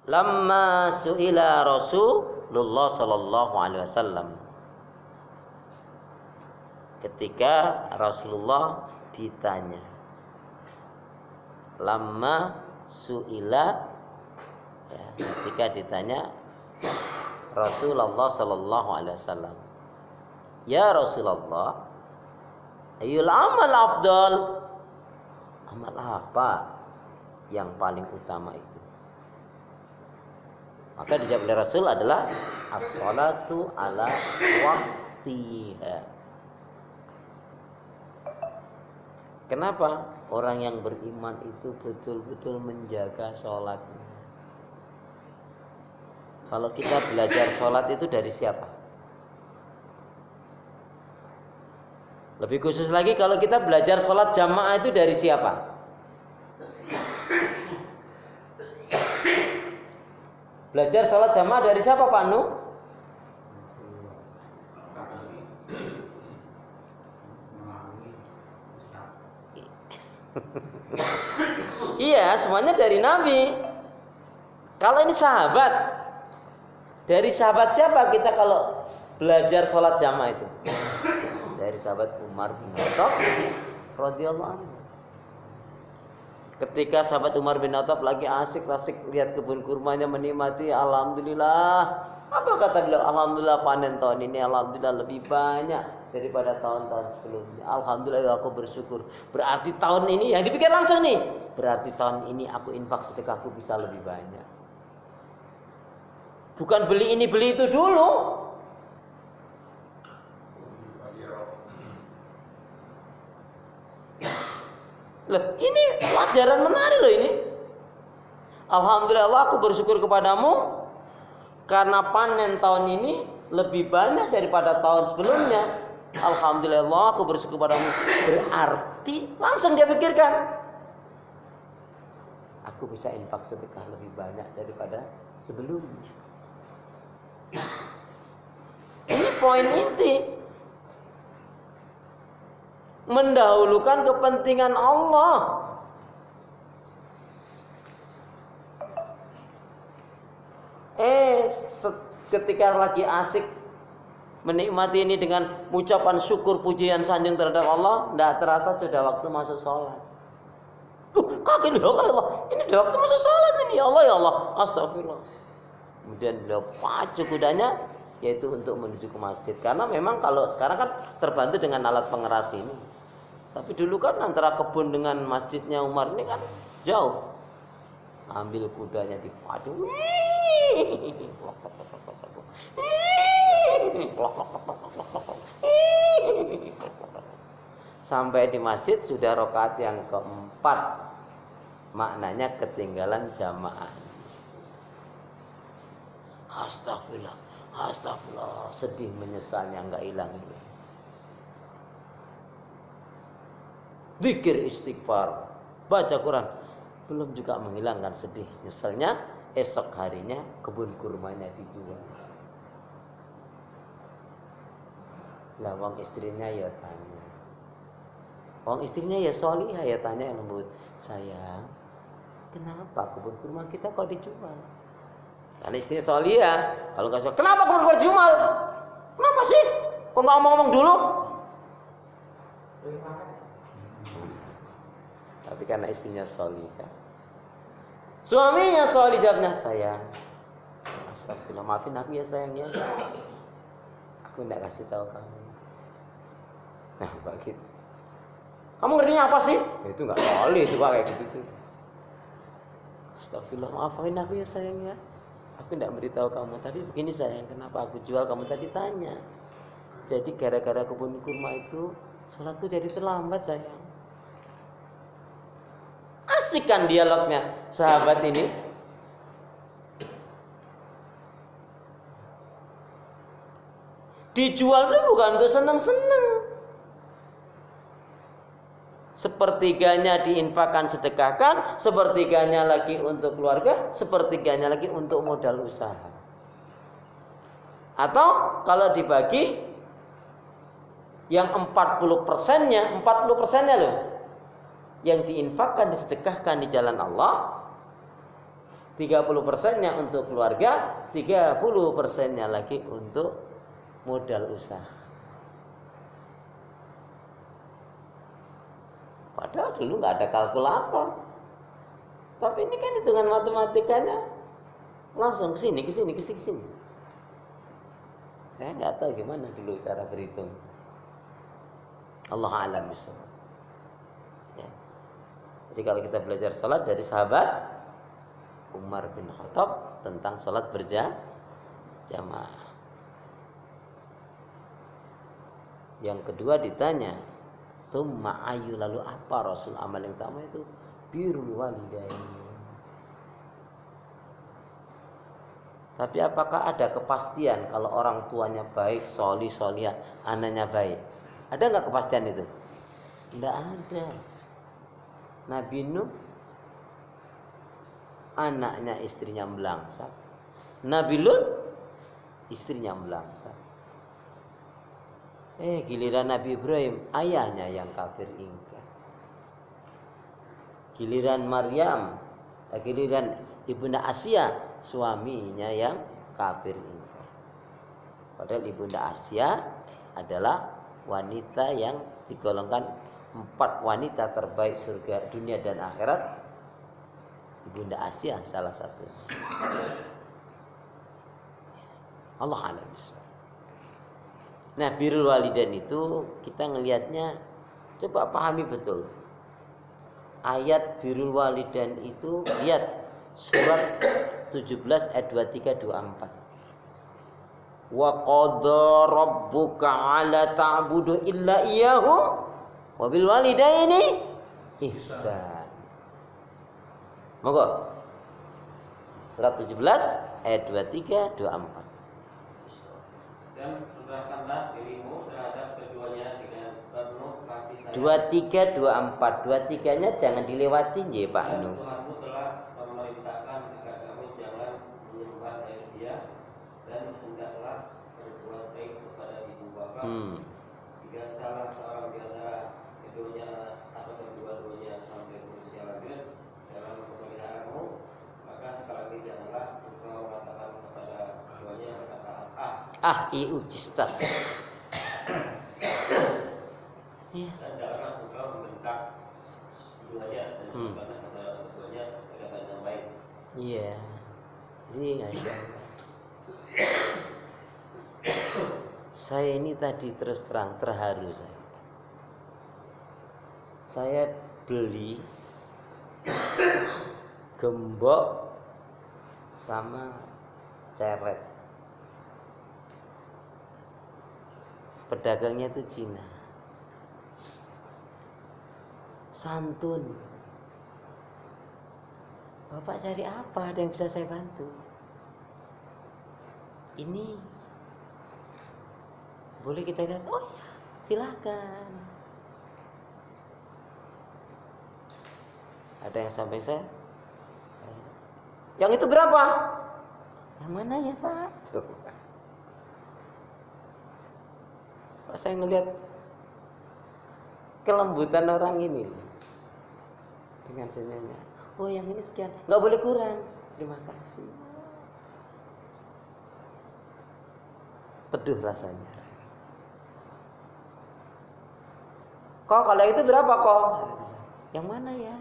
lamma su'ila Rasulullah sallallahu alaihi wasallam, ketika Rasulullah ditanya, lamma su'ila, ya, ketika ditanya Rasulullah sallallahu alaihi wasallam, ya Rasulullah, ayyul amal afdal, amal apa yang paling utama itu? Maka dijawab oleh Rasul adalah as-salatu ala waqtiha. Kenapa? Orang yang beriman itu betul-betul menjaga sholatnya. Kalau kita belajar sholat itu dari siapa? Lebih khusus lagi, kalau kita belajar sholat jamaah itu dari siapa? Belajar sholat jamaah dari siapa, Pak Nu? Iya, semuanya dari Nabi. Kalau ini sahabat, dari sahabat siapa kita kalau belajar sholat jamaah itu? Dari sahabat Umar bin Khattab radhiyallahu anhu. Ketika sahabat Umar bin Khattab lagi asik-asik lihat kebun kurmanya, menikmati, alhamdulillah. Apa kata beliau? Alhamdulillah panen tahun ini, alhamdulillah lebih banyak daripada tahun-tahun sebelumnya. Alhamdulillah aku bersyukur. Berarti tahun ini, yang dipikir langsung nih, berarti tahun ini aku infak sedekahku bisa lebih banyak. Bukan beli ini beli itu dulu. Loh, ini pelajaran menarik loh ini. Alhamdulillah aku bersyukur kepadamu karena panen tahun ini lebih banyak daripada tahun sebelumnya. Alhamdulillah aku bersyukur kepadamu. Berarti langsung dia pikirkan, aku bisa infak sedekah lebih banyak daripada sebelumnya. Ini poin inti. Mendahulukan kepentingan Allah. Ketika lagi asik menikmati ini dengan ucapan syukur, pujian, sanjung terhadap Allah, tidak terasa sudah waktu masuk sholat. Kaget, ya Allah, ini sudah waktu masuk sholat ini, ya Allah, ya Allah, astagfirullah. Kemudian beliau pacu kudanya, yaitu untuk menuju ke masjid. Karena memang kalau sekarang kan terbantu dengan alat pengeras ini. Tapi dulu kan antara kebun dengan masjidnya Umar ini kan jauh. Ambil kudanya dipacu. Sampai di masjid sudah rakaat yang keempat. Maknanya ketinggalan jamaah. Astagfirullah, astagfirullah, sedih menyesalnya enggak hilang ini. Zikir istighfar, baca Quran, belum juga menghilangkan sedih nyesalnya. Esok harinya kebun kurmanya dijual. Lah wong istrinya ya tanya, wong istrinya ya solihah ya tanya yang lembut, sayang, kenapa kebun kurma kita kok dijual? Karena istrinya solihah, kalau nggak soal, kenapa kebun kurma dijual? Kenapa sih? Kok nggak ngomong dulu? Tapi karena istrinya solihah, suaminya solih, jawabnya, sayang, astagfirullah, maafin aku ya sayang ya, aku tidak kasih tahu kamu. Nah Pak gitu, kamu ngertinya apa sih? Itu nggak solih itu Pak, kayak gitu. Astagfirullah, maafin aku ya sayang ya, aku tidak beritahu kamu. Tapi begini sayang, kenapa aku jual, kamu tadi tanya. Jadi gara-gara kebun kurma itu sholatku jadi terlambat sayang. Asik kan dialognya sahabat ini. Dijual itu bukan untuk senang-senang. Sepertiganya diinfakkan, sedekahkan, sepertiganya lagi untuk keluarga, sepertiganya lagi untuk modal usaha. Atau kalau dibagi, yang 40%-nya loh, yang diinfakkan, disedekahkan di jalan Allah, 30%-nya untuk keluarga, 30%-nya lagi untuk modal usaha. Padahal dulu nggak ada kalkulator. Tapi ini kan hitungan matematikanya langsung ke sini. Saya nggak tahu gimana dulu cara berhitung. Allah a'lam bishawab. Ya. Jadi kalau kita belajar salat dari sahabat Umar bin Khattab tentang salat berjamaah. Yang kedua ditanya, summa ayu, lalu apa Rasul amal yang utama itu? Birrul walidain. Tapi apakah ada kepastian kalau orang tuanya baik, solihah, anaknya baik? Ada nggak kepastian itu? Tidak ada. Nabi Nuh, anaknya istrinya melangsak. Nabi Lut, istrinya melangsak. Giliran Nabi Ibrahim, ayahnya yang kafir ingkar. Giliran Maryam, giliran Ibunda Asia, suaminya yang kafir ingkar. Padahal Ibunda Asia adalah wanita yang digolongkan 4 wanita terbaik surga dunia dan akhirat. Ibunda Asia salah satu. Allah a'lam bishawab. Nah, birrul walidain itu kita ngelihatnya, coba pahami betul. Ayat birrul walidain itu lihat surat 17 ayat 23 24. Wa qadha rabbuka 'alla ta'budu illa iyyahu wa bil walidaini ihsan. Monggo. Surat 17 ayat 23 24. Dan serahkanlah dirimu terhadap keduanya dengan penuh kasih sayang. 23 24. 23-nya jangan dilewati nggih Pak Anu. Tuhanmu telah memerintahkan agar kamu jangan menyembah selain Dia dan hendaklah berbuat baik kepada ibu bapa. Jika salah seorang di antara keduanya atau kedua-duanya sampai berusia lanjut dalam pemeliharaanmu, maka sekali lagi janganlah engkau mengatakan kepada keduanya perkataan cistas. Dan janganlah engkau membentak keduanya dan janganlah kepada keduanya perkataan yang baik. Iya. Jadi ada. Saya ini tadi terus terang terharu saya. Saya beli gembok sama ceret. Pedagangnya itu Cina. Santun. Bapak cari apa? Ada yang bisa saya bantu? Ini boleh kita lihat? Oh ya, silakan. Ada yang samping saya? Yang itu berapa? Yang mana ya Pak? Coba. Pak, saya ngelihat kelembutan orang ini dengan senyumnya. Oh yang ini sekian, nggak boleh kurang. Terima kasih. Teduh rasanya. Kok kalau itu berapa kok? Yang mana ya?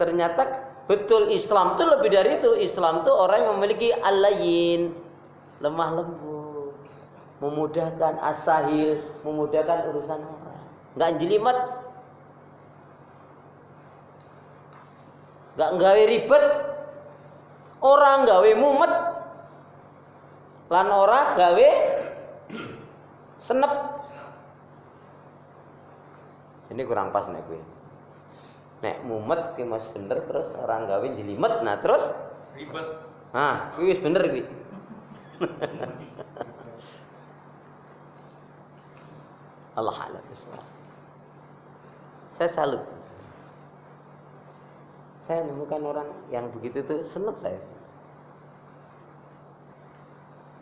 Ternyata betul Islam itu lebih dari itu. Islam itu orang yang memiliki al-layyin, lemah lembut, memudahkan as-sahil, memudahkan urusan orang. Enggak jelimet. Enggak nggawe ribet. Orang gawe mumet. Lan ora gawe senep. Ini kurang pas nek kuwi. Nek mumet ki Mas bener terus orang gawe jelimet, nah terus ribet. Nah, kuwi wis bener kuwi. Allah a'lam bishawab. Saya salut. Saya nemukan orang yang begitu tuh senang saya.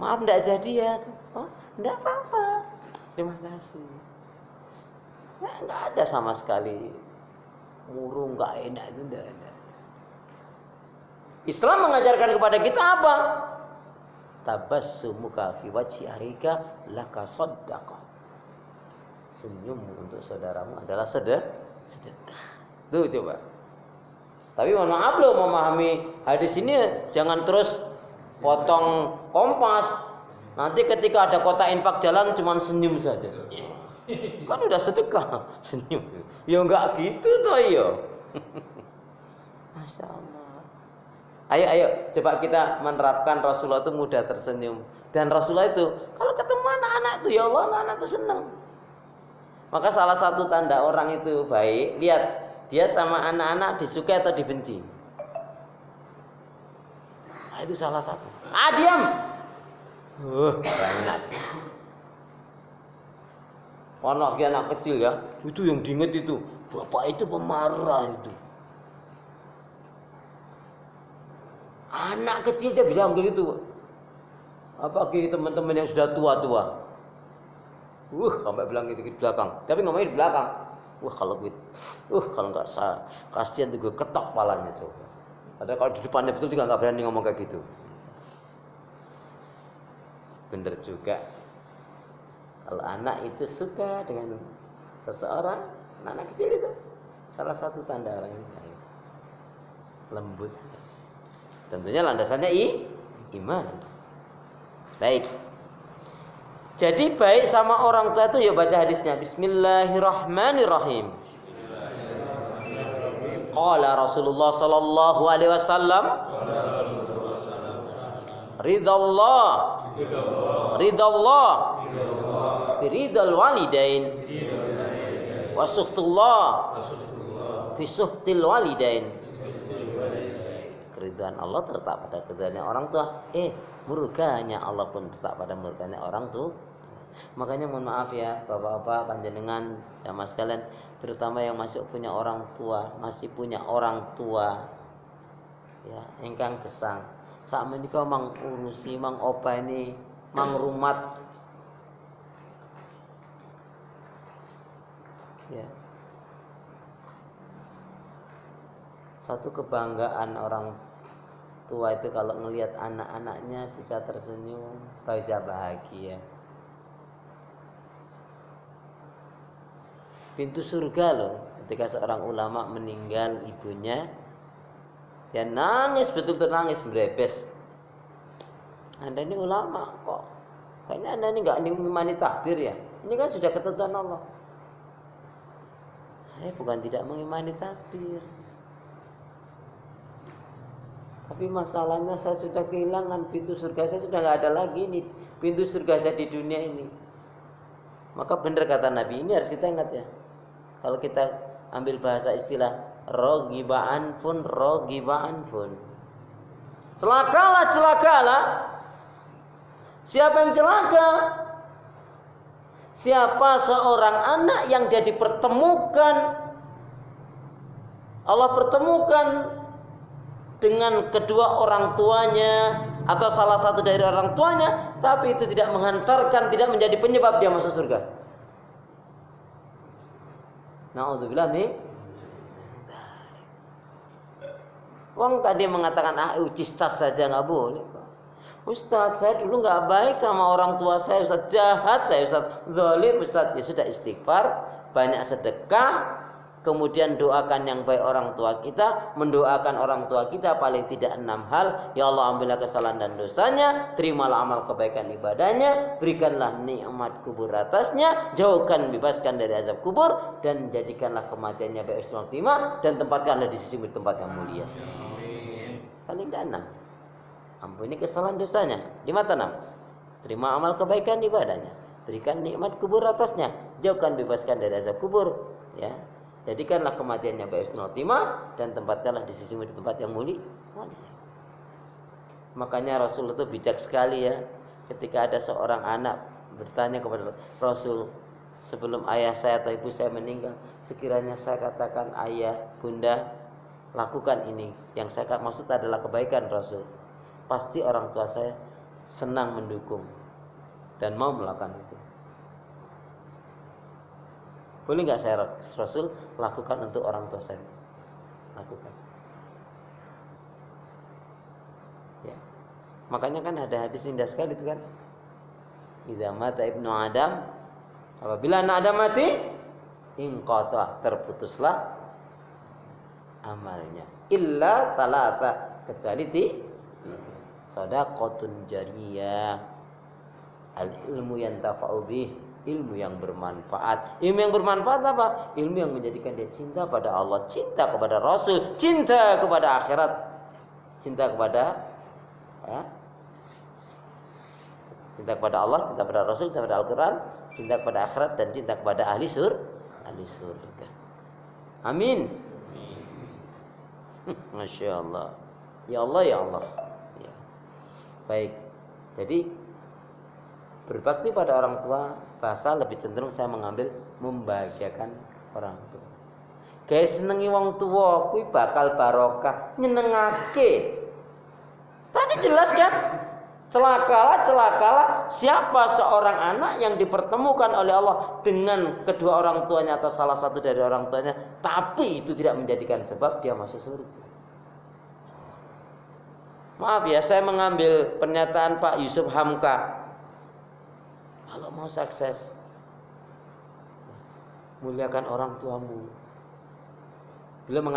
Maaf enggak jadi ya. Oh, enggak apa-apa. Terima kasih. Enggak ada sama sekali murung, enggak enak itu enggak ada. Islam mengajarkan kepada kita apa? Tabassumuka fi wajhi akhika laka shaddaqah. Senyummu untuk saudaramu adalah sedekah. Tuh coba. Tapi mohon maaf loh, memahami hadis ini jangan terus potong kompas. Nanti ketika ada kotak infak jalan cuma senyum saja. Kan udah sedekah, senyum. Ya enggak gitu toh ya. Masya Allah. Ayo coba kita menerapkan Rasulullah itu mudah tersenyum. Dan Rasulullah itu kalau ketemu anak-anak itu ya Allah, anak-anak itu senang. Maka salah satu tanda orang itu baik, lihat dia sama anak-anak disukai atau dibenci. Nah, itu salah satu. Diam. Banyak. Anak anak kecil ya, itu yang diinget itu. Bapak itu pemarah itu. Anak kecil dia bisa begitu. Apalagi teman-teman yang sudah tua-tua. Sampai bilang gitu di belakang. Tapi ngomongnya di belakang. Kalau nggak kasihan tuh gue ketok palanya coba. Padahal kalau di depannya betul juga nggak berani ngomong kayak gitu. Bener juga. Kalau anak itu suka dengan seseorang, anak kecil itu salah satu tanda orang yang baik. Lembut. Tentunya landasannya iman. Baik. Jadi baik sama orang tua itu ya baca hadisnya. Bismillahirrahmanirrahim. Qala Rasulullah sallallahu alaihi wasallam, ridallah fi ridal walidain wa sukhtullah fi sukhtil walidain. Keridhaan Allah terletak pada keridhaannya orang tua. Murkanya Allah pun terletak pada murkanya orang tua. Makanya mohon maaf ya bapak-bapak, panjenengan, jamaah sekalian, terutama yang masih punya orang tua, ya, ingkang gesang. Sak menika mang urusi, mang opa ini, mang rumat. Ya. Satu kebanggaan orang tua itu kalau ngelihat anak-anaknya bisa tersenyum, bisa bahagia. Pintu surga loh, ketika seorang ulama meninggal ibunya, dia nangis, betul-betul nangis, berebes. Anda ini ulama kok, kayaknya Anda ini nggak mengimani takdir ya. Ini kan sudah ketentuan Allah. Saya bukan tidak mengimani takdir, tapi masalahnya saya sudah kehilangan pintu surga, saya sudah nggak ada lagi nih pintu surga saya di dunia ini. Maka benar kata Nabi, ini harus kita ingat ya. Kalau kita ambil bahasa istilah rogiba anfun. Celakalah. Siapa yang celaka? Siapa seorang anak yang dia dipertemukan, Allah pertemukan dengan kedua orang tuanya atau salah satu dari orang tuanya, tapi itu tidak menghantarkan, tidak menjadi penyebab dia masuk surga. Na'udzubillah nih. Wong tadi mengatakan ucis cas saja nggak boleh. Ustaz, saya dulu nggak baik sama orang tua saya, Ustaz, jahat saya, Ustaz, zalim, Ustaz. Ya sudah, istighfar, banyak sedekah, kemudian doakan yang baik orang tua kita, mendoakan orang tua kita paling tidak 6 hal. Ya Allah, ambillah kesalahan dan dosanya, terimalah amal kebaikan ibadahnya, berikanlah nikmat kubur atasnya, jauhkan, bebaskan dari azab kubur, dan jadikanlah kematiannya baik husnul khotimah, dan tempatkanlah di sisi tempat yang mulia. Paling tidak 6. Ampuni kesalahan dosanya. 5 tanam. Terima amal kebaikan ibadahnya, berikan nikmat kubur atasnya, jauhkan, bebaskan dari azab kubur, ya. Jadikanlah kematiannya baik husnul khotimah, dan tempatkanlah di sisimu di tempat yang mulia. Makanya Rasul itu bijak sekali ya. Ketika ada seorang anak bertanya kepada Rasul, sebelum ayah saya atau ibu saya meninggal, sekiranya saya katakan ayah, bunda, lakukan ini, yang saya maksud adalah kebaikan Rasul, pasti orang tua saya senang mendukung dan mau melakukan itu. Boleh nggak saya Rasul lakukan untuk orang tua saya? Lakukan. Ya. Makanya kan ada hadis indah sekali itu kan. Idza mata ibnu Adam, apabila anak Adam mati, inqata, terputuslah amalnya. Illa thalatha, kecuali shadaqatun jariyah, al ilmu yantafa'u bih, ilmu yang bermanfaat. Ilmu yang bermanfaat apa? Ilmu yang menjadikan dia cinta pada Allah, cinta kepada Rasul, cinta kepada akhirat, cinta kepada cinta kepada Allah, cinta kepada Rasul, cinta kepada Al-Quran, cinta kepada akhirat, dan cinta kepada ahli surga. Amin. Masya Allah. Ya Allah, ya Allah. Ya. Baik. Jadi berbakti pada orang tua, bahasa lebih cenderung saya mengambil membahagiakan orang tua. Guys, senengi wong tua kuwi bakal barokah, nyenengake. Tadi jelas kan? Celakalah siapa seorang anak yang dipertemukan oleh Allah dengan kedua orang tuanya atau salah satu dari orang tuanya, tapi itu tidak menjadikan sebab dia masuk surga. Maaf ya, saya mengambil pernyataan Pak Yusuf Hamka. Kalau mau sukses, muliakan orang tuamu. Beliau